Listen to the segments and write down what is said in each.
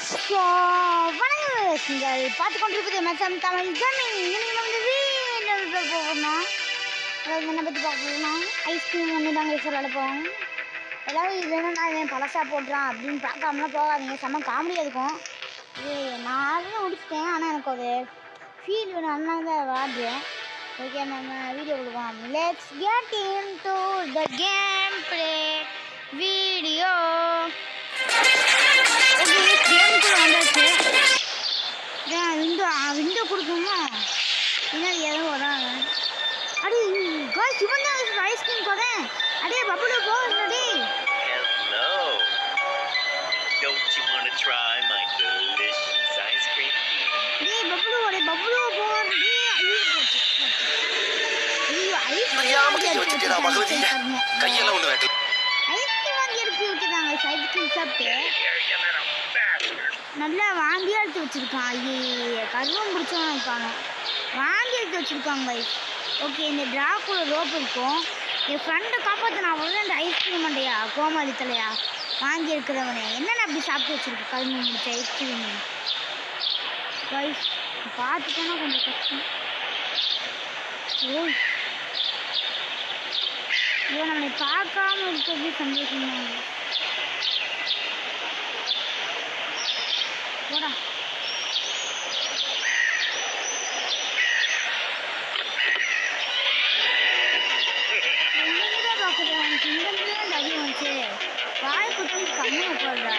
So வணக்கம், நீங்கள் பார்த்து கொண்டிருப்பது மெசம் தமிழ் கேமிங். இன்னைக்கு வந்து வீடியோ போகணும். அதாவது என்ன பற்றி பார்க்கணும்னா ஐஸ்கிரீம் ஒன்று தாங்க விளாட போவோம். ஏதாவது இல்லைன்னா நான் இவன் பழசாக போடுறான் அப்படின்னு பார்க்காமலாம் போகாதீங்க. செம்ம காமெடியாக இருக்கும். இது நான் ஆல்ரெடி முடிச்சிட்டேன், ஆனால் எனக்கு ஒரு ஃபீல் வேணும், அதனால தான் விளாடுறேன். ஓகே, நம்ம வீடியோ கொடுப்போம். Let's get into the game play video. வந்தாச்சு. விண்டோ கொடுக்கணுமா? என்ன ஏதோ வராங்க. அடி காய்ஸ், இவன் தான் ஐஸ்கிரீம் போகிறேன். அடே பப்புல போகிறே. Don't you want to try my delicious ice cream? டேய் பப்புல போகிறே. ஐயோ ஐஸ்கிரீம் கையெல்லாம் ஒண்ணு வேட்டல. ஐஸ்கிரீம் வாங்கி எடுத்து வச்சுருக்காங்க. ஐஸ்கிரீம் சாப்பிட்டு நல்லா வாங்கி எடுத்து வச்சுருக்கான். ஐயே கருவம் பிடிச்சவன் இருப்பாங்க. வாங்கி எடுத்து வச்சுருக்காங்க. ஓகே, இந்த ட்ராக்குள்ள ரோப் இருக்கும். என் ஃப்ரெண்டை காப்பாற்ற நான் வந்து அந்த ஐஸ்கிரீம் மண்டையா கோமாளி தலையா வாங்கி இருக்கிறவனே என்னென்ன அப்படி சாப்பிட்டு வச்சுருக்கு கரும்பு முடிச்ச ஐஸ்கிரீம். கைஸ் பார்த்துட்டோன்னா கொஞ்சம் கஷ்டம். ஓ ஐயோ, நம்மளை பார்க்காம இருக்கிறது சந்தோஷம். போடா அடி வந்துச்சு. வாய் குட்டி கம்மி போடுறா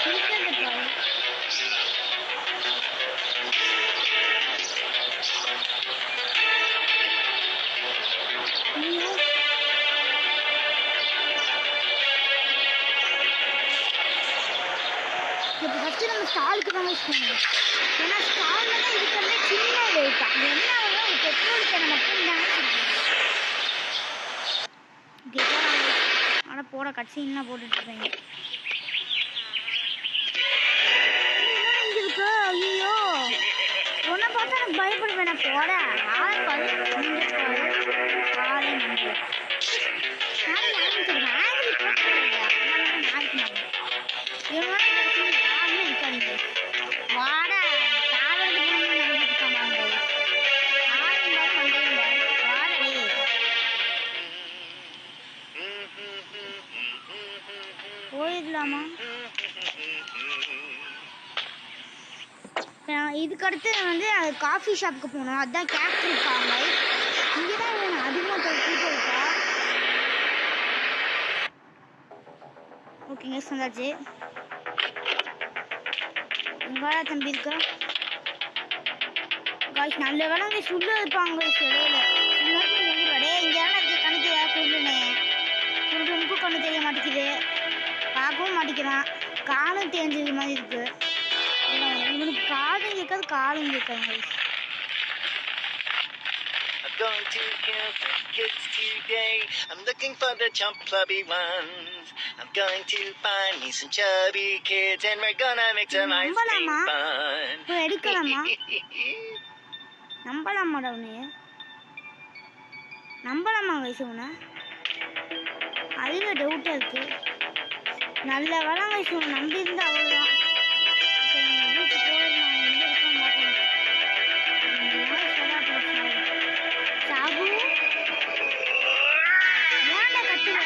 சிரிக்கிறது பாரு. இப்போ ஃபஸ்ட்டு நம்ம ஸ்டாலுக்கு தான் யூஸ் பண்ணணும். ஏன்னா ஸ்டாலில் தான் இருக்கிறதே சின்ன வெயிட். அது என்ன ஆகுதுன்னா ஒரு பெட்ரோல் கேனை மட்டும் தான் ஆனால் போட கட்சின்னா போட்டுட்ருக்காங்க. இங்கே இருக்கு. ஐயோ ஒன்றை பார்த்தா எனக்கு பயப்படுவேன். நான் போட ஆள் ஆளே நம்பி வாடா போயிடலாமா? இதுக்கு அடுத்து வந்து அது காஃபி ஷாப்புக்கு போகணும். அதுதான் கேப் இருக்காங்க. இங்கே தான் வேணும் அதிகமாக கூட்டு இருக்கா. ஓகேங்க, சொன்னாச்சு. எங்காடா தம்பி இருக்கா? காய்ஸ் நல்ல வேலை சுள்ள இருப்பாங்க. இடையில வடே இங்கே கண்ணு தெரியா சொல்லுனே. குருக்கும் கண்ணு தெரிய மாட்டேங்குது, பார்க்கவும் மாட்டேங்கிறான். காலம் தேஞ்சது மாதிரி இருக்கு. இவனுக்கு காதும் கேட்காது காலும் கேட்காது. I'm going to camp with kids today. I'm looking for the chump clubby ones. I'm going to find me some chubby kids and we're gonna make some ice cream fun. எடுக்கலாமா? நம்பலாமாடா உன்னைய? நம்பலாமா வயசு உன? அதுவே டவுட்டாக இருக்கு. நல்ல வேலை வயசு உன்னை நம்பியிருந்தா அவ்வளோதான். வீட்டுக்கு போயிடலாம். எங்கே இருக்கான்னு பார்க்கணும். சாகு ஏன்டா கத்துற?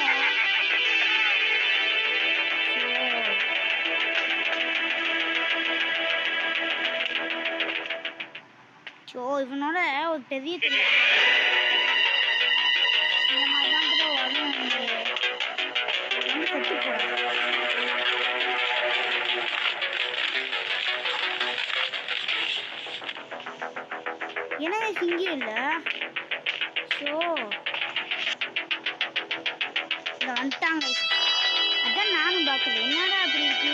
ஸோ இவனோட ஒரு பெரிய தெரியும். இந்த மாதிரி தான் கூட வரும். செத்து போகிறேன். எனக்கு சிங்கி இல்லை. ஸோ இதை வந்துட்டாங்க. அதான் நானும் பார்க்குறேன். என்னடா அப்படி இருக்கு?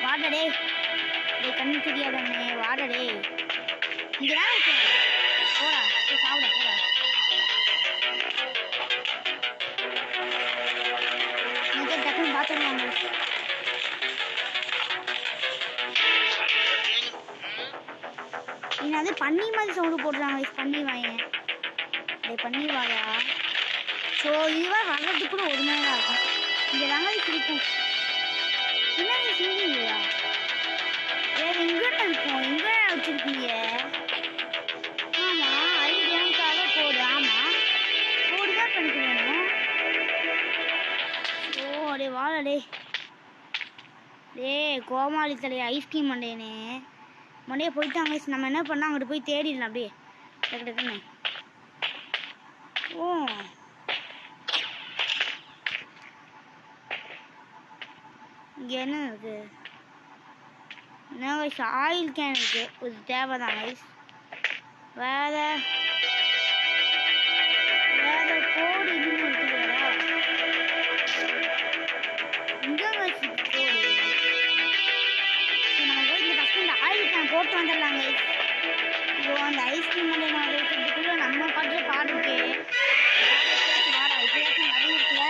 வாடடே கண்ணு தெரியாதவனே, வாடடே இங்கே தான் இருக்கேன். போடா சாப்பிட போடா. டக்குன்னு பார்த்துருவாங்க. நீ அது பண்ணி மாதிரி சவுண்டு போடுறாங்க. பண்ணி வாங்க, பண்ணி வாயா. ஸோ இதுவாக வர்றதுக்கு கூட ஒரு மணி நேரம் ஆகும். இங்கே தாங்க பிடிக்கும். டே வாழ டே கோமாளி தலையை ஐஸ்கிரீம் மண்டேனே மண்டையே போயிட்டாங்க. நம்ம என்ன பண்ணால் அங்கிட்டு போய் தேடிடலாம் அப்படியே டக்கு டக்குன்னு. ஓ இங்கே என்ன இருக்கு? என்ன கைஸ் ஆயில் கேன் இருக்கு, ஒரு தேவை தான் கைஸ். வேற கோடு இன்னும் இருக்குதா? இங்கே கைஸ் கோடு. சரி நம்ம போய் இந்த ஃபஸ்ட்டு இந்த ஆயில் கேன் போட்டு வந்துடலாம் கைஸ். இப்போ அந்த ஐஸ்கிரீம் வந்து நான் வைக்கிறதுக்குள்ள நம்ம பாட்டு பாடுறதுக்கு வாடா இப்போயாச்சும் நிறைய இருக்குல்ல.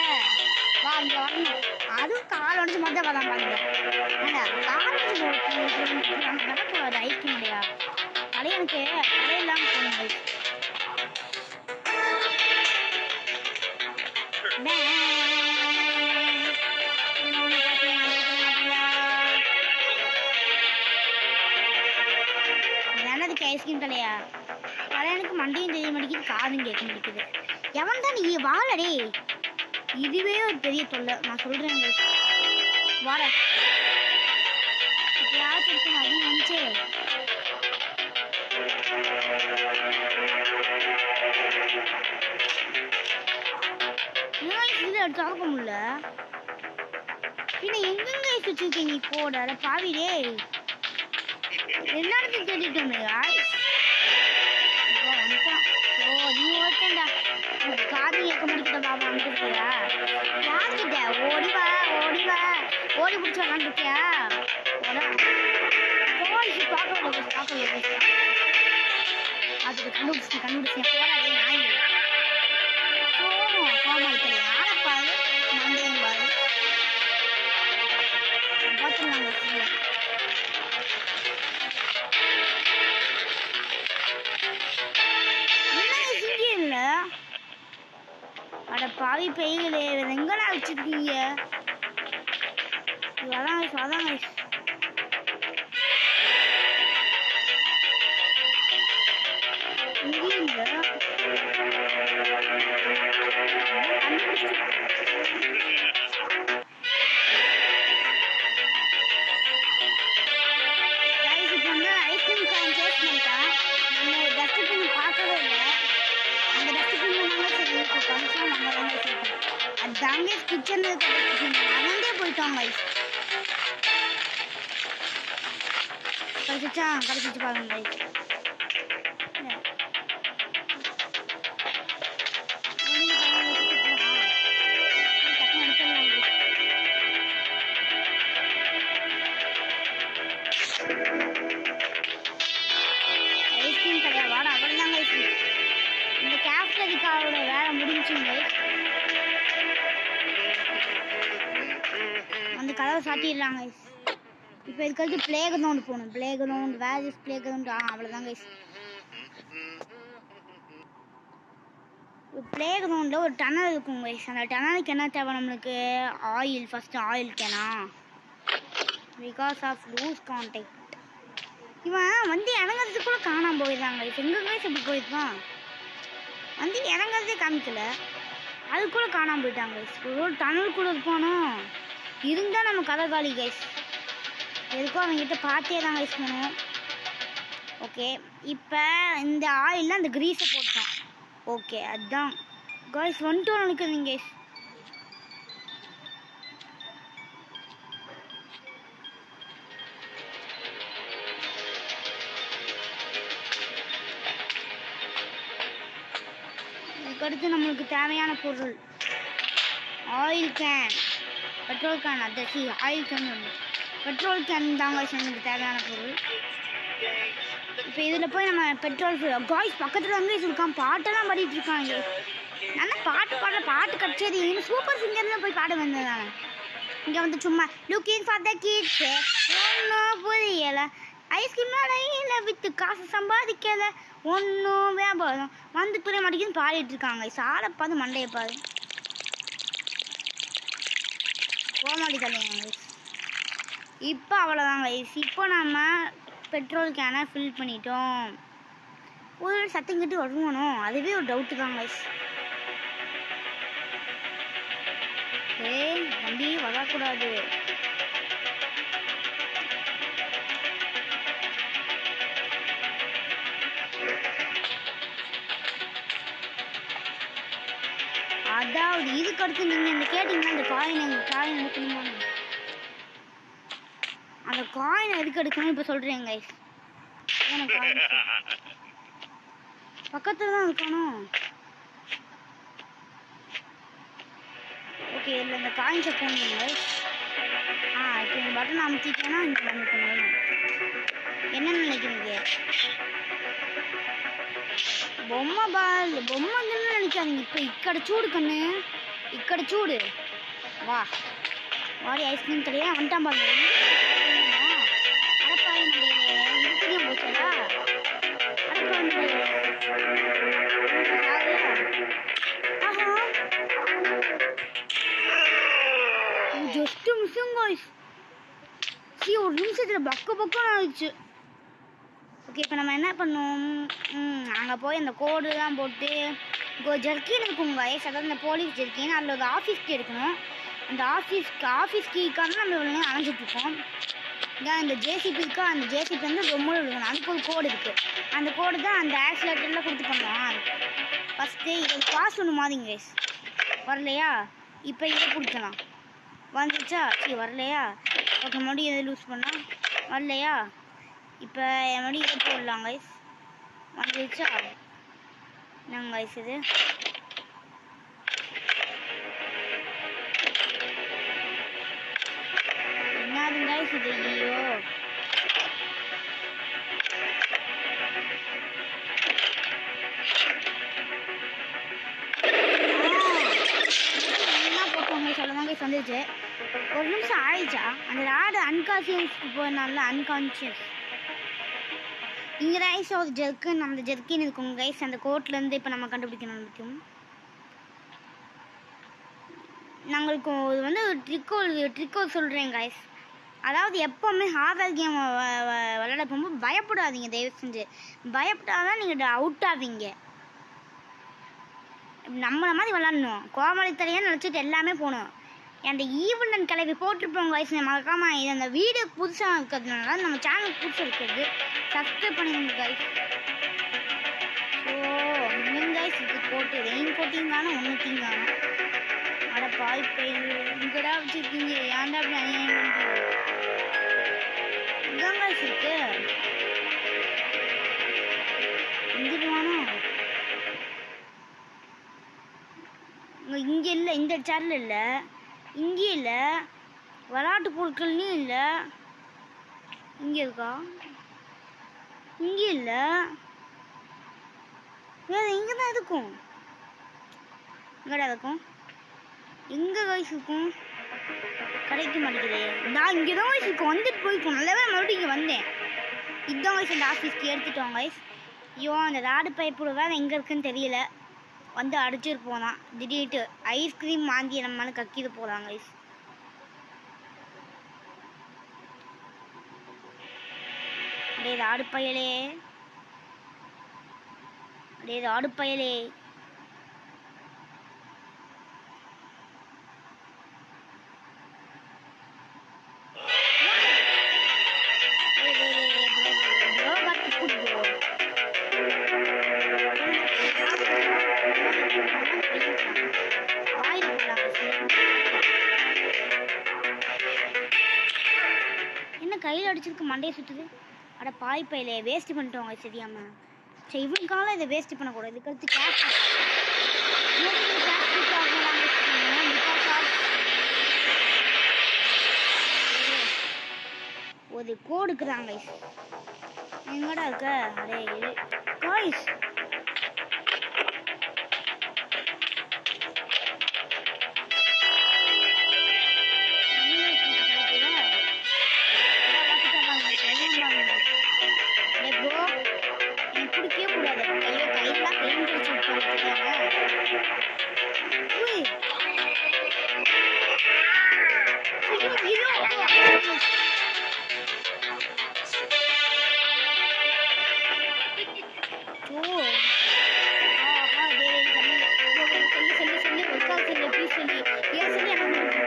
வா இங்கே வரணும். அதுவும் கால் உடஞ்சி மட்டும் வரலாம் பாருங்க. ஆனால் கால் உடஞ்சி நடக்கூடாது ஐஸ்கிரீம் இல்லையா? எனக்கு கடையெல்லாம் போகணும். என்னதுக்கு ஐஸ்கிரீம் கடையா? கடையனுக்கு மண்டையும் தெரிய மாட்டேங்குது, காதும் கேட்க மாட்டேங்குது. எவன் தான் நீ வாழடே, இதுவே ஒரு பெரிய தொல்லை. நான் சொல்றேன் வாட யாச்சும் அதிகம் வந்துச்சு. இதில் எடுத்து ஆக முடியல. பின்ன எங்கெங்க வச்சிருக்கீங்க போட பாவிடே? எல்லாருமே தேடிட்டு வந்தீங்க. ஓ நீ ஓட்டண்டா காது கேட்க முடிக்கிட்ட பாபா வந்துருக்கியா? யாருக்கிட்ட ஓடிவா ஓடி பிடிச்சா வந்துருக்கியா? அதுக்கு கண்டுபிடிச்சேன் போராடே நாய். கோமாளித்தலை யாரப்பாரு மண்டையும் பாரு பார்த்துருவாங்க. இல்ல அட பாவி பெய்களே, எங்கடா வச்சிருக்கீங்க? அதான் ஐஸ்கிரீம் கான் சேஸ் பண்ணிட்டேன். நம்ம டஸ்ட்பின் பார்க்கவே இல்லை. அந்த டஸ்ட்பின் சரி கன்ஃபார்ம் நம்ம தான் வச்சிருக்கோம். அதாங்க கிச்சனில் இருக்க டஸ்ட்பின் அங்கே போயிட்டோம் கைஸ். கடைச்சிச்சு பாருங்க கைஸ். ஐஸ்கிரீம் கடையா வாடா அவ்வளோதாங்க ஐஸ்கிரீம். இந்த கேப்டரிக்காவோட வேலை முடிஞ்சுங்க. அந்த கதவை சாட்டிடுறாங்க. இப்போ இதுக்கு பிளே கிரவுண்ட் போகணும். Play ground where is play ground? அவ்வளோதாங்க கைஸ். பிளே கிரவுண்டில் ஒரு டனல் இருக்கும் கைஸ். அந்த டனலுக்கு என்ன தேவை நம்மளுக்கு? ஆயில். ஃபஸ்ட்டு ஆயில் கேனா பிகாஸ் ஆஃப் லூஸ் கான்டாக்ட். இவன் வந்து இறங்குறதுக்குள்ளே காணாமல் போயிடுறாங்க. இப்போ எங்கே கைஸ் அப்படி போயிருப்பான்? வந்து இறங்குறதே காமிக்கல, அதுக்குள்ளே காணாமல் போயிட்டாங்க கைஸ். ஒரு டனலுக்குள்ளே இருப்பானோ இருந்தால் நம்ம கதை காலி கைஸ். எதுக்கும் அவங்ககிட்ட பார்த்தே தான் கைஸ் பண்ணுவோம். ஓகே இப்போ இந்த ஆயிலில் அந்த க்ரீஸை போட்டான். ஓகே அதுதான் கைஸ். 1-2 நினைக்கிறீங்க கைஸ். இதுக்கடுத்து நம்மளுக்கு தேவையான பொருள் ஆயில் கேன், பெட்ரோல் கேன். அதை ஆயில் கேன் ஒன்று பெட்ரோல் கேன் தாங்க எனக்கு தேவையான பொருள். இப்போ இதில் போய் நம்ம பெட்ரோல் காய்ஸ் பக்கத்தில் வந்து இருக்கான், பாட்டெல்லாம் பாடிட்டு இருக்காங்க. நல்லா பாட்டு கச்சேரி இன்னும் சூப்பர் சிங்கர்லாம் போய் பாட வந்தது நான். இங்கே வந்து சும்மா லுக்கிங் ஃபார் த கிட்ஸ் ஒன்றும் புரியலை, ஐஸ்கிரீம் கடையில் விற்று காசு சம்பாதிக்கலை, ஒன்றும் வியாபாரம் வந்து புரிய மாட்டேங்குன்னு பாடிட்டு இருக்காங்க. சாலை பார்த்து மண்டையை பாரு கோமாளி தலையாங்க. இப்போ அவ்வளோதாங்க கைஸ். இப்போ நம்ம பெட்ரோல் கேனை ஃபில் பண்ணிட்டோம். ஒரு சத்தம் கிட்ட வருவானோ அதுவே ஒரு டவுட்டு தான் கைஸ். ஏய் வண்டி வரக்கூடாது. அதாவது இதுக்கு அடுத்து நீங்க இந்த கேட்டீங்கன்னா அந்த காயின் எடுக்கணுமா? அந்த காயின் எதுக்கு எடுக்கணும் இப்ப சொல்றேன் கைஸ். பக்கத்துல தான் இருக்கணும். ஓகே இல்லை இந்த காயின்ஸை போடணும் கைஸ். இப்போ இந்த பட்டன் அமுத்திட்டோன்னா இங்கே நமக்கு வரும். என்ன நினைக்கிறீங்க? பொம்மை நினைக்காதீங்க. இப்போ இக்கடை சூடு கண்ணு, இக்கடை சூடு. வா வாடி ஐஸ்கிரீம் கடையா வந்துட்டான் பாருங்க. அடப்பாய் இதுக்குனே போச்சா? Just missing guys. ஒரு நிமிஷத்தில் பக்கம் ஆயிடுச்சு. ஓகே இப்போ நம்ம என்ன பண்ணோம், அங்கே போய் அந்த கோடுலாம் போட்டு ஜெர்க்கின் இருக்கும் காய்ஸ். அதாவது இந்த போலீஸ் ஜெர்க்கின், அதில் ஒரு ஆஃபீஸ் கீ எடுக்கணும். அந்த ஆஃபீஸ் கீக்காக நம்ம இவ்வளோ அணைஞ்சிட்ருக்கோம். இதான் இந்த ஜேசிபிக்கா, அந்த ஜேசிபி வந்து ரொம்ப இருக்கணும். அதுக்கு ஒரு கோடு இருக்குது. அந்த கோடு தான் அந்த ஆக்சிலேட்டரில் கொடுத்து பண்ணோம். ஃபஸ்ட்டு இது பாஸ் ஒன்று மாதிரிங்க கைஸ். வரலையா? இப்போ இதை பிடிக்கலாம். வந்துச்சா? சரி வரலையா? ஓகே மறுபடியும் எதை லூஸ் பண்ணால் வரலையா? இப்போ மறுபடியும் இதை போடலாம் கைஸ். வந்துச்சா? என்னங்க கைஸ் இது? என்னது கைஸ் இது? ஐயோ வந்துச்சு. ஒரு நிமிஷம் ஆயிடுச்சா? அந்த ராடு அன்கான்சியஸ்க்கு போனால அன்கான்சியஸ். இங்கே ரைஸ் ஒரு ஜெர்க்கின், அந்த ஜெர்க்கின் இருக்கும் கைஸ். அந்த கோட்லேருந்து இப்போ நம்ம கண்டுபிடிக்கணும். முக்கியம் நாங்களுக்கு இது வந்து ட்ரிக்கோ சொல்கிறேன் கைஸ். அதாவது எப்போவுமே ஹாரர் கேம் விளையாட போகும்போது பயப்படாதீங்க. தயவு செஞ்சு பயப்படாதான் நீங்கள் அவுட் ஆவீங்க. நம்மளை மாதிரி விளாடணும். கோமாளி தலையாக நினச்சிட்டு எல்லாமே போகணும். அந்த ஈவன் கிளவி போட்டிருப்போங்க வயசு மறக்காமல். இது அந்த வீடியோ புதுசாக இருக்கிறதுனால நம்ம சேனல் புதுசாக இருக்கிறது சப்ஸ்கிரைப் பண்ணிடுங்க கைஸ். ஸோ இன்னும் கைஸ் இது போட்டு ரெயின் கோட்டிங் தானே ஒன்றுத்தையும் தானே. அட பாய்ப்பை இங்கடா வச்சுருக்கீங்க. ஏன்டா அப்படி அநியாயம் இதுதான் கைஸ் இருக்கு. இங்கிருவானோ இங்கே இல்லை, இந்த சேனல் இல்லை, இங்கே இல்லை, விளையாட்டு பொருட்கள்லையும் இல்லை. இங்கே இருக்கா? இங்கே இல்லை, வேறு இங்கே தான் இருக்கும். எங்கடா இருக்கும்? எங்கே வயசு இருக்கும்? கிடைக்க மாட்டேங்குது. நான் இங்கே தான் வயசு இருக்கும். வந்துட்டு போயிருக்கோம். நல்லாவே மறுபடியும் இங்கே வந்தேன். இதுதான் வயசு அந்த ஆஃபீஸ்க்கு எடுத்துட்டோம் வயசு. ஐயோ அந்த ராடு பைப்பு வேறு எங்கே இருக்குன்னு தெரியல. வந்து அடிச்சிட்டு போனான் திடீர்ட்டு. ஐஸ்கிரீம் வாங்கி நம்ம கக்கிது போகிறாங்க ஐஸ். அடே ராடு பயலே, அடே ராடு பயலே. என்ன கையில் அடிச்சிருக்கு மண்டையை சுற்றுது. அட பாய் பையில வேஸ்ட் பண்ணிட்டோங்க சரியாம. சரி இவனுக்காக இதை வேஸ்ட் பண்ணக்கூடாது. இதுக்கடுத்து கேஷ் ஒரு கோடுக்குறாங்க. எங்கடா இருக்க? அடே காய்ஸ் பிடிக்கவே கூடாது. ஐயோ கையெல்லாம் பெயிண்ட் அடிச்சு சொல்லி ஒர்க் ஆகுது ப்ளீஸ் சொல்லி ஏன் சொல்லி எனக்கு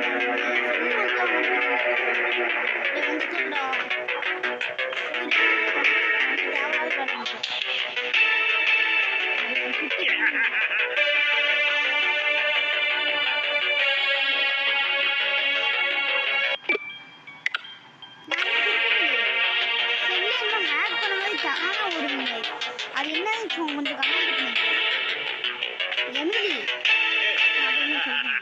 அது என்ன கொஞ்சம் கமெண்ட் பண்ணுங்க. எமிலி அப்படின்னு சொல்றேன்.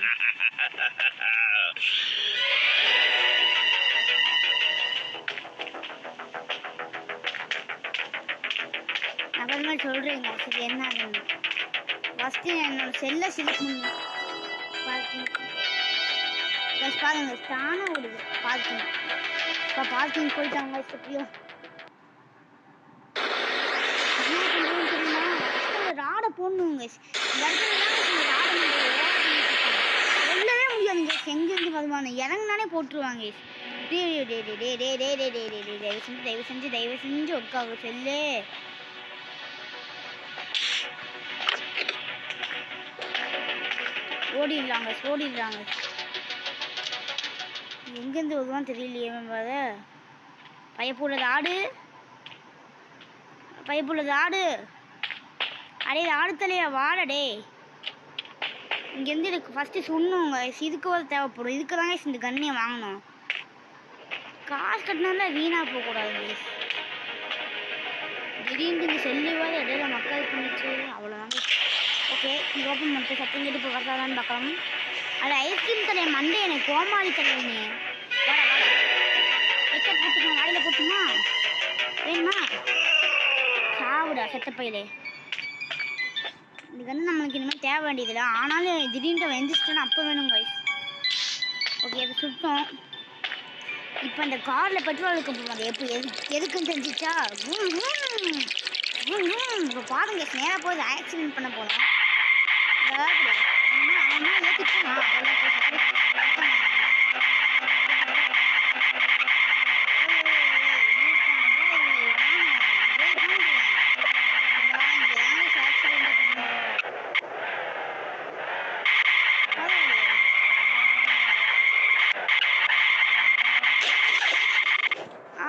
அப்புறமா சொல்றேங்க சரி என்னன்னு. ஃபர்ஸ்ட் என்னோட செல்லை சிலிக் பண்ணுங்க. பாருங்க தானே ஓடுது பார்க்கிங். இப்போ பார்க்கிங் போயிட்டாங்க எப்படியோ. ராடை போடணுங்க சொல்லவே முடியாதுங்க. எங்கேருந்து வருவானு இறங்குனானே போட்டுருவாங்க. தயவு செஞ்சு ஒர்க்காக செல்லு. ஓடிடுறாங்க. எங்கேருந்து வருவான்னு தெரியலையே. பயப்புள்ளது ஆடு. அடே ஆடு தலையா வாடடே. இங்கேருந்து இதுக்கு ஃபஸ்ட்டு சொன்னோங்க. இதுக்கு ஒரு தேவைப்படும். இதுக்கு தாங்க இந்த கண்ணியை வாங்கணும். காசு கட்டினால வீணாக போகக்கூடாதுங்க. திடீர்னு இந்த செல்லுவாது இடையில மக்கள் பண்ணிச்சு அவ்வளோதாங்க. ஓகே இந்த ஓப்பன் பண்ணிட்டு சத்தம் கேட்டு இப்போ வரலான்னு பார்க்கலாம். அது ஐஸ்கிரீம் தலையை மண்டே எனக்கு கோமாளி தலைவனே. வாடா எச்சட் போட்டுக்கணும். வாயில் போட்டுமா வேணுமா சாவுடா செத்தப்பையிலே. இதுக்கு வந்து நம்மளுக்கு இனிமேல் தேவை வேண்டியதில்லை. ஆனாலும் திடீர்னு எந்திரிச்சிட்டோன்னா அப்போ வேணும் கைஸ். ஓகே இப்போ சுட்டோம். இப்போ அந்த காரில் பெட்ரோல் இருக்க போவாங்க. எப்போ எதுக்குன்னு தெரிஞ்சிச்சா இப்போ பாருங்க நேராக போய் ஆக்சிடென்ட் பண்ண போகலாம்.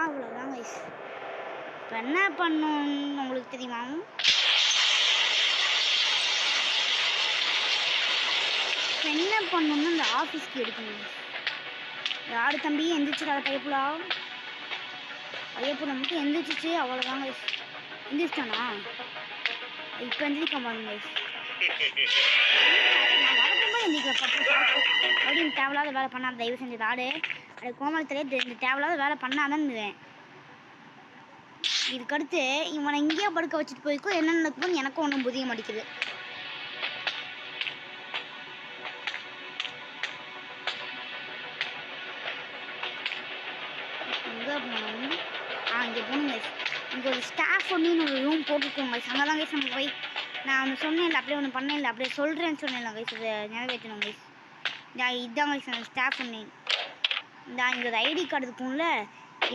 அவ்வளோதான் கைஸ். இப்போ என்ன பண்ணணும்னு உங்களுக்கு தெரியுமா? என்ன பண்ணணும்னு அந்த ஆஃபீஸ்க்கு எடுக்கணும். யாரு தம்பி எந்திரிச்சிடாத பையப்புலா மட்டும் எந்திரிச்சிச்சு அவ்வளோதாங்க. எந்திரிச்சிட்டானா இப்போ எந்திரிக்க பாருங்க. நான் வளர்க்கும்போது எந்திரிக்கல அப்படின்னு தேவையில்லாத வேலை பண்ணாத தயவு செஞ்சது ஆடு. அது கோமலத்திலே இந்த தேவையில்லாத வேலை பண்ணாதான் இருந்தேன். இதுக்கடுத்து இவனை இங்கேயே படுக்க வச்சுட்டு போயிருக்கோம். என்ன நடக்கும்னு எனக்கும் ஒன்றும் புரிய மாட்டேங்குது. இங்கே போகணுங்க. இங்கே ஒரு ஸ்டாஃப் ஒன்று ஒரு ரூம் போட்டுருக்கோங்க. அங்கே தான் கைஸ் நம்ம போய் நான் ஒன்று சொன்னேன் அப்படியே ஒன்று பண்ணேன் அப்படியே சொல்கிறேன்னு சொன்னேன் கைஸ். இதை நிறைவேற்றணும் கைஸ். இதுதான் கைஸ் அந்த ஸ்டாஃப் ஒன்று. இங்கே ஒரு ஐடி கார்டு இருக்கும்ல.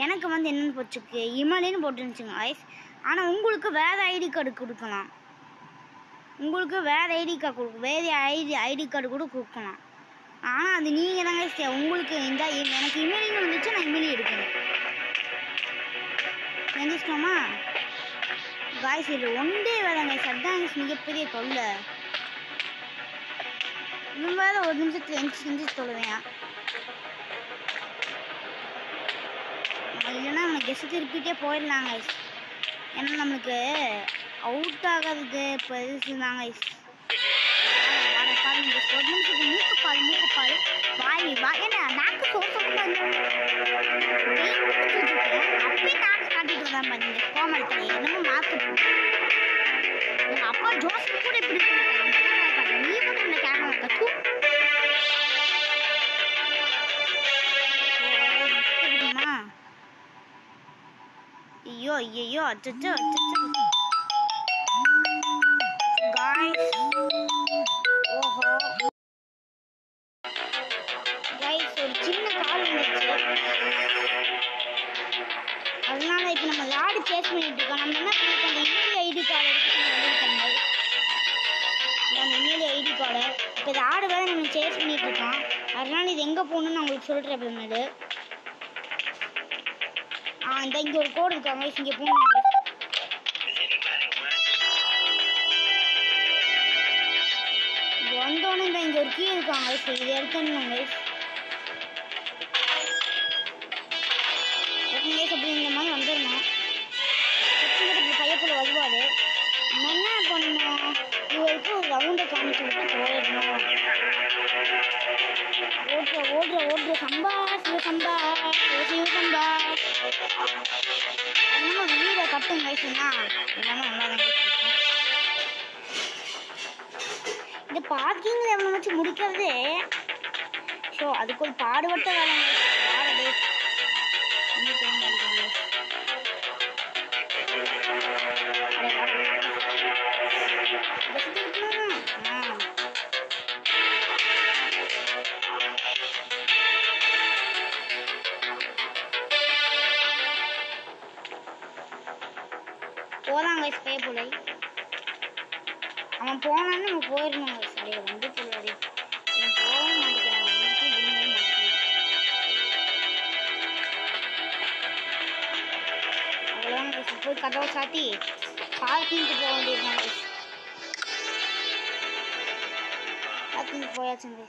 எனக்கு வந்து என்னென்னு போச்சுக்கு இமலின்னு போட்டுருந்துச்சுங்க கைஸ். ஆனால் உங்களுக்கு வேறு ஐடி கார்டு கொடுக்கலாம். வேறு ஐடி கார்டு கூட கொடுக்கலாம். ஆனால் அது நீங்கள் தான் கைஸ். உங்களுக்கு இந்த எனக்கு இமெயிலின்னு வந்துச்சு. நான் இமெயில் எடுக்கணும். எந்திரிச்சிட்டோமா காய்ஸ். இது ஒன்றே வேலைங்க சட்டாங்க. மிகப்பெரிய தொல்லை. இன்னும் வேறு ஒரு நிமிஷத்தில் எந்திரிச்சு தொழுவேன். இல்லைன்னா நம்ம கெஸ்ட் திருப்பிட்டே போயிடலாங்க. ஏன்னா நம்மளுக்கு அவுட் ஆகாதது பெருசு தாங்க. ஒரு நிமிஷத்துக்கு மூக்குப்பால் வாய் என்ன நாக்கு சோசமாக அப்பயே நாக்கு காட்டிட்டு இருந்தா பாருங்க கோமலத்தில். என்னமோ மாஸ்க் அப்பா ஜோஸ் கூட இப்படி நீ மட்டும் இந்த கேமரா கற்று ஐயோ அச்சோ காய்ஸ். ஓஹோ கைஸ் ஒரு சின்ன கால் வந்துச்சு. அதனால இப்போ நம்ம யாரு சேஸ் பண்ணிட்டு இருக்கோம். நம்ம என்ன பண்ணிருக்கோம் அந்த இமெயில் ஐடி கார்டு எடுத்துட்டு வந்துருக்கோம். அந்த இமெயில் ஐடி கார்டை இப்போ இது ஆடு வேறு நம்ம சேஸ் பண்ணிட்டு இருக்கோம். அதனால இது எங்கே போகணுன்னு நான் உங்களுக்கு சொல்கிறேன். அப்படின்னாரு இந்த இங்கே ஒரு கோடு இருக்காங்க. இங்கே போகணும். இங்கே வந்தோன்னே இங்கே ஒரு கீ இருக்காங்க. ஸோ இது எடுக்கணுங்க. அப்படி இந்த மாதிரி வந்துடணும். இப்படி பையப்புல வருவார். வரைக்கும் ஒரு ரவுண்டை காமிச்சு விட்டு போயிடணும். ஓடுற சம்பா சிவசம்பா சிவசம்பா நம்ம வீடை கட்டும் வயசுனா எல்லாமே ஒன்றாதான். இந்த பார்க்கிங் லெவலில் வச்சு முடிக்கிறது ஸோ அதுக்கு ஒரு பாடுபட்ட வேலை. வாடகை போதாங்க ஸ்பே போல அவன் போனான்னு நம்ம போயிடணும். சரி வந்து போடாது போக மாட்டேங்கிறான். அவ்வளோதான் போய் கதவை சாத்தி பார்க்கிங்க்கு போக வேண்டியதுதான். Parking போயாச்சுங்க.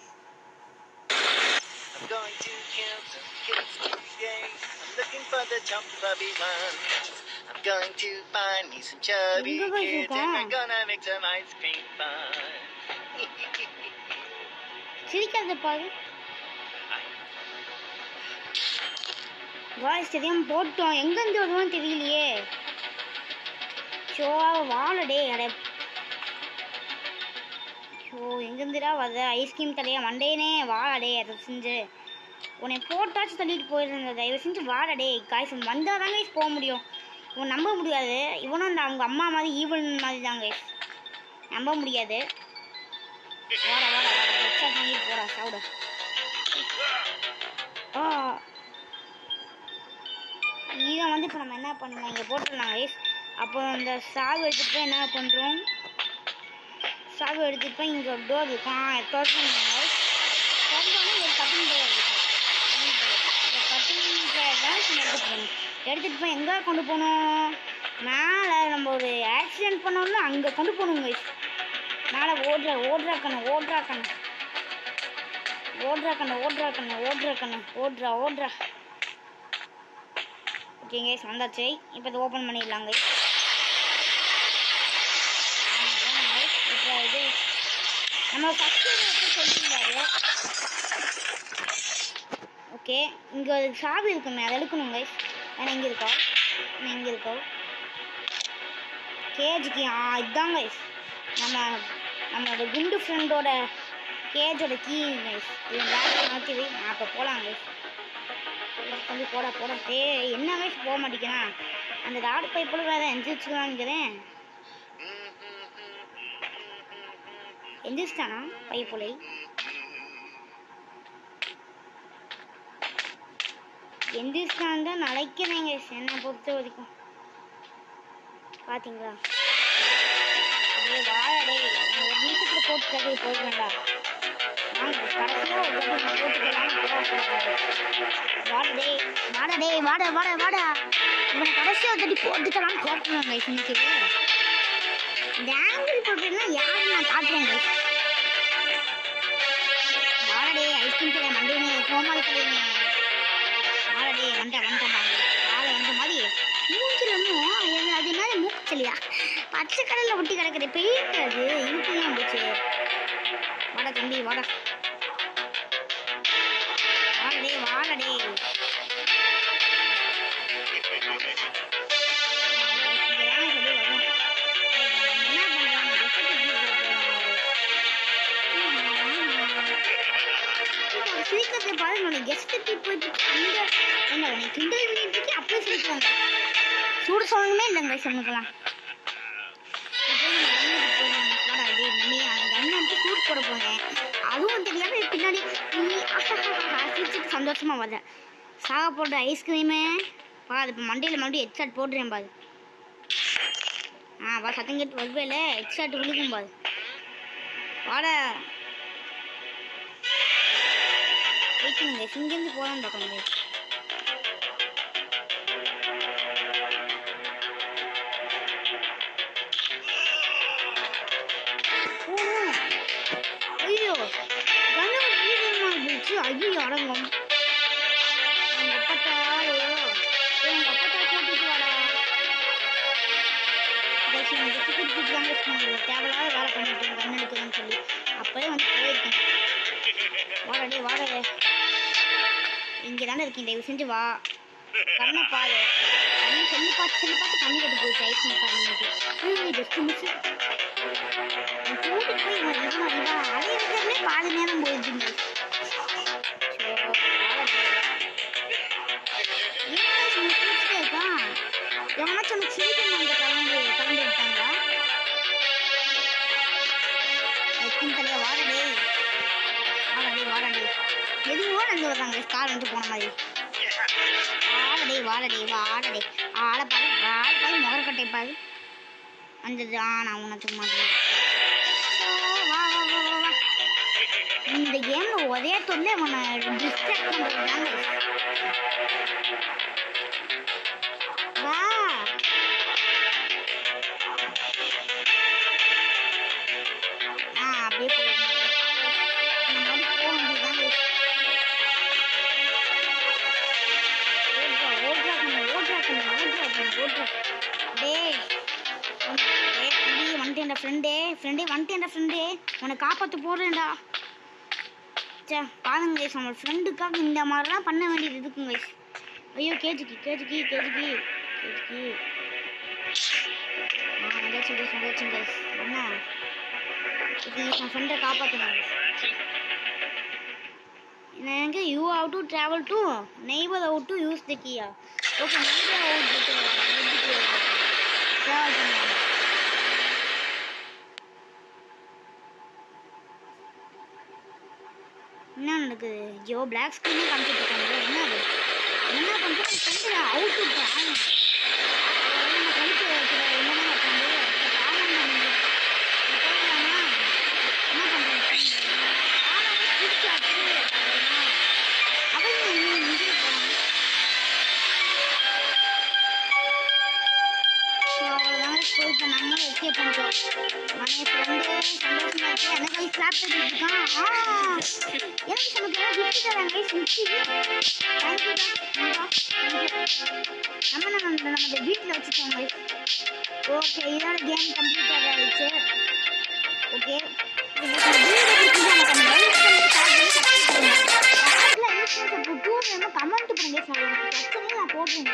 I'm going to kill some kids today. I'm looking for the chubby ones. I'm going to find me some chubby kids and we're gonna make some ice cream fun. சிரிக்காத பாரு. வாய்ஸ் தெரியாம போட்டோம். எங்கேருந்து வருவான்னு தெரியலையே. ஷோவாக வாழடே அட. Show எங்கேருந்துடா வர ice cream கடையா மண்டேனே வாழடே அதை செஞ்சு உன்னை போட்டாச்சும் தள்ளிட்டு போயிருந்த. தயவு செஞ்சு வாழடே காய்ஸ் வந்தால் தாங்க போக முடியும். இவன் நம்ப முடியாது. இவனும் அந்த அவங்க அம்மா மாதிரி ஈவன் மாதிரி தாங்க நம்ப முடியாது. வாடா வாடா வாடா எக்ஸ்ட்ரா பண்ணிட்டு போடா சாப்பிட. இதை வந்து இப்போ நம்ம என்ன பண்ணலாம் இங்கே போட்டுடலாம் கைஸ். அப்போ அந்த சாவு எடுத்துகிட்டு போய் என்ன பண்ணுறோம், சாவு எடுத்துகிட்டு போய் இங்கே ஒரு டோர் இருக்கும் திறந்துங்க. ஒரு கட்டிங் பிளேயர் இருக்கும். இந்த கட்டிங் பிளேயர் தான் எடுத்துகிட்டு போகணும். எடுத்துகிட்டு போய் எங்கே கொண்டு போகணும், மேலே நம்ம ஒரு ஆக்சிடென்ட் பண்ணோம்ல அங்கே கொண்டு போகணும் கைஸ். மேலே ஓடுறா கண்ணு. ஓகே கைஸ் வந்தாச்சு. இப்போ இதை ஓப்பன் பண்ணிடலாங்க. இப்போ இது நம்ம ஃபஸ்ட்டு சொல்லியிருந்தாரு. ஓகே இங்கே ஒரு சாவி இருக்குமே அதை எடுக்கணும் கைஸ். ஏன்னா இங்கே இருக்கா கேஜுக்கு. இதுதான் கைஸ் நம்மளோட குண்டு ஃப்ரெண்டோட கேஜோட கீ கைஸ். இது மாற்றி வை. நான் அப்போ போகலாம் கைஸ். வந்து போடா என்ன கைஸ் போக மாட்டேங்கிறான். அந்த ராடு பைப்போட வேறு எந்திரிச்சுக்கலான்ங்கிறேன். எந்திரிச்சிட்டானா பைப்போலை? எந்திரிச்சிட்டான் தான் நினைக்கிறேன் கைஸ் என்னை பொறுத்த வரைக்கும். பார்த்தீங்களா அப்படியே வாழடே ஒரு நிமிஷத்தில் போட்டு போயிடுவேண்டா. வாடா இவனை கடைசியாக தட்டி போட்டுக்கலான்னு போட்டுருவேன் கைஸ். இன்னைக்கு இந்த ஆங்கிள் போட்டுன்னா யாரும் நான் காட்டுறேன் கைஸ். வாடடே ஐஸ்கிரீம் கடை மண்டேனே கோமாளி கடையே. வாடடே வந்துட்டேன் வாழை வந்த மாதிரி மூஞ்சிலமும் அது என்ன மூச்சலையா பச்சை கடலில் ஒட்டி கிடக்குற பெயிண்ட் அது இருக்கு ஏன் போச்சு. வாடா தம்பி வாடா வாடடே சிரிக்கிறதை பாரு. நான் கெஸ்ட்டு போயிட்டு அந்த என்ன உனக்கு கிண்டல் பண்ணிட்டு அப்படியே சிரிக்கிறாங்க. சூடு சொல்லணுமே இல்லைங்க சொன்னதுலாம். சூடு போட போனேன் அதுவும் தெரியாம பின்னாடி சிரிச்சுட்டு சந்தோஷமா வரேன். சாக போடுற ஐஸ்கிரீமு பாரு. இப்போ மண்டையில் மறுபடியும் ஹெட்ஷாட் போடுறேன் பாரு. வா சத்தம் கேட்டு வருவேல ஹெட்ஷாட் விழுக்கும் பாரு. வாட வைக்கணுங்க இங்கேருந்து போகலான்னு பார்க்கணுங்க. ஐயோ கண்ணு ஐயோ அடங்கும். எங்கள் அப்பத்தா கூட்டிட்டு வாடா. விஷயம் வந்து செக்யூரிட்டி தாங்க தேவையில்லாத வேலை பண்ணிட்டு இருக்கேன் கண் எடுக்குதுன்னு சொல்லி அப்போயே வந்து போயிருக்கேன். வாடே வாடே இங்கே தானே இருக்கேன், தயவு செஞ்சு வா, கண்ணை பாரு அப்படின்னு சொல்லி பார்த்து கண்ணி கட்டு போயிடுச்சு ஐஸ் பண்ணிட்டு ஜஸ்ட் மிஸ் போட்டு போய் அலையிறதுலே பாதி நேரம் போயிடுச்சுங்க. எவனாச்சும் எனக்கு சிரிக்கணும் அந்த கலந்து விட்டாங்களா ஐஸ்கிரீம் தலையா வாடடே வாடடே எதுவோ நடந்து வர்றாங்க கார் வந்து போன மாதிரி வாடடே ஆளை பாரு முகரக்கட்டை பாரு வந்தது. நான் உனக்கு மாதிரி வா இந்த கேம்ல ஒரே தொல்லை உன்னை டிஸ்ட்ராக்ட் பண்றது தாங்க. வா அப்படியே ஃப்ரெண்டே உன்னை காப்பாற்ற போடுறேன்டா. சே பாருங்க கைஸ், நம்ம ஃப்ரெண்டுக்காக இந்த மாதிரிலாம் பண்ண வேண்டியது இருக்குங்க கைஸ். ஐயோ கேஜிக்கு வந்துச்சுங்க கைஸ். என்ன இது என் ஃப்ரெண்டை காப்பாற்றணும். எனக்கு you have to travel to neighbour out to use the கீயா. ஓகே நெய்பர் அவுட் ட்ராவல் பண்ணுவாங்க. என்ன நடக்குது? ஜோ பிளாக் ஸ்க்ரீனே காமிச்சிட்டு இருக்காங்க. என்ன அது என்ன பண்ணுறது? ஃப்ரெண்டு அவுட் விட்டேன் கழிச்சு வைக்கிற என்னென்ன உட்காந்து என்ன பண்ணுறேன் பிடிச்சாச்சு அவங்க இங்கே போகிறாங்க. அவ்வளோதான் போயிட்டு நம்மளும் ஓகே பண்ணுறோம். மனைவி ஃப்ரெண்டு சந்தோஷமா இருக்கு. அந்த கை கிளாப் பண்ணிட்டு இருக்கான். எனக்கு நமக்கு எல்லாம் கிஃப்ட் தராங்க தேங்க்யூ நம்ம வீட்டில் வச்சுக்கோங்க. ஓகே இதோட கேம் கம்ப்ளீட் ஆகிடுச்சு. ஓகே கமெண்ட் பண்ணுங்க பிரச்சனையும் நான் போடுறேங்க.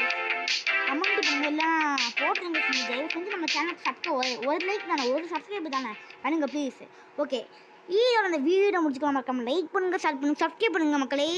கமெண்ட் பண்ணுங்க எல்லாம் போட்டுருங்க. தயவு செஞ்சு நம்ம சேனலுக்கு ஒரு லைக் தானே, ஒரு சப்ஸ்கிரைப் தானே பண்ணுங்க ப்ளீஸ். ஓகே இதோட அந்த வீடியோ முடிச்சுக்கலாம். மறக்காம லைக் பண்ணுங்க, ஷேர் பண்ணுங்க, சப்ஸ்கிரைப் பண்ணுங்க மக்களே.